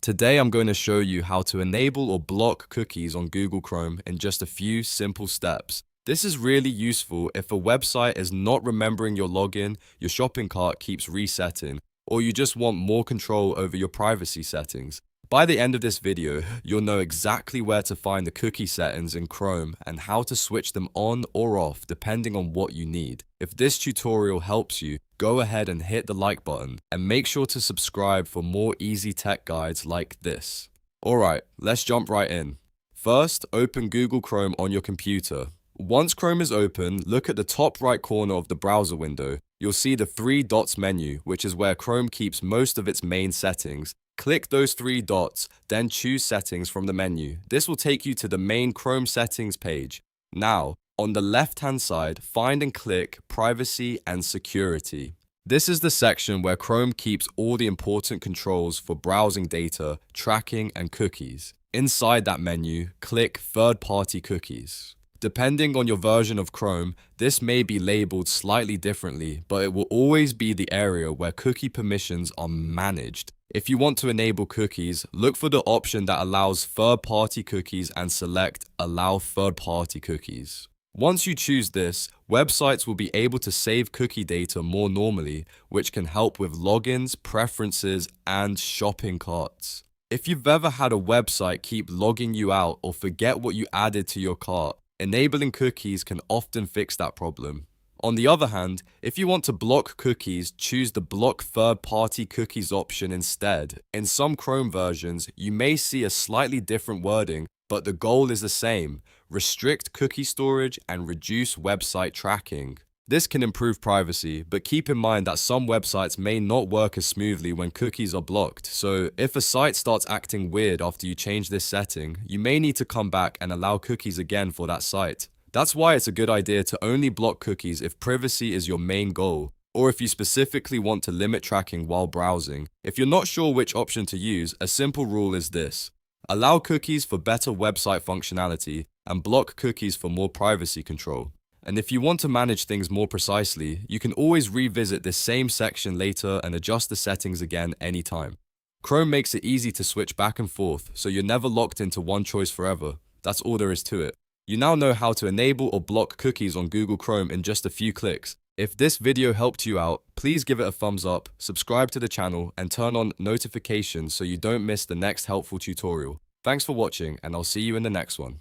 Today I'm going to show you how to enable or block cookies on Google Chrome in just a few simple steps. This is really useful if a website is not remembering your login, your shopping cart keeps resetting, or you just want more control over your privacy settings. By the end of this video, you'll know exactly where to find the cookie settings in Chrome and how to switch them on or off depending on what you need. If this tutorial helps you, go ahead and hit the like button and make sure to subscribe for more easy tech guides like this. Alright, let's jump right in. First, open Google Chrome on your computer. Once Chrome is open, look at the top right corner of the browser window. You'll see the three dots menu, which is where Chrome keeps most of its main settings. Click those three dots, then choose Settings from the menu. This will take you to the main Chrome settings page. Now, on the left-hand side, find and click Privacy and Security. This is the section where Chrome keeps all the important controls for browsing data, tracking, and cookies. Inside that menu, click Third-Party Cookies. Depending on your version of Chrome, this may be labeled slightly differently, but it will always be the area where cookie permissions are managed. If you want to enable cookies, look for the option that allows third-party cookies and select Allow Third-Party Cookies. Once you choose this, websites will be able to save cookie data more normally, which can help with logins, preferences, and shopping carts. If you've ever had a website keep logging you out or forget what you added to your cart, enabling cookies can often fix that problem. On the other hand, if you want to block cookies, choose the Block Third-Party Cookies option instead. In some Chrome versions, you may see a slightly different wording, but the goal is the same: restrict cookie storage and reduce website tracking. This can improve privacy, but keep in mind that some websites may not work as smoothly when cookies are blocked, so if a site starts acting weird after you change this setting, you may need to come back and allow cookies again for that site. That's why it's a good idea to only block cookies if privacy is your main goal, or if you specifically want to limit tracking while browsing. If you're not sure which option to use, a simple rule is this: allow cookies for better website functionality and block cookies for more privacy control. And if you want to manage things more precisely, you can always revisit this same section later and adjust the settings again anytime. Chrome makes it easy to switch back and forth, so you're never locked into one choice forever. That's all there is to it. You now know how to enable or block cookies on Google Chrome in just a few clicks. If this video helped you out, please give it a thumbs up, subscribe to the channel, and turn on notifications so you don't miss the next helpful tutorial. Thanks for watching, and I'll see you in the next one.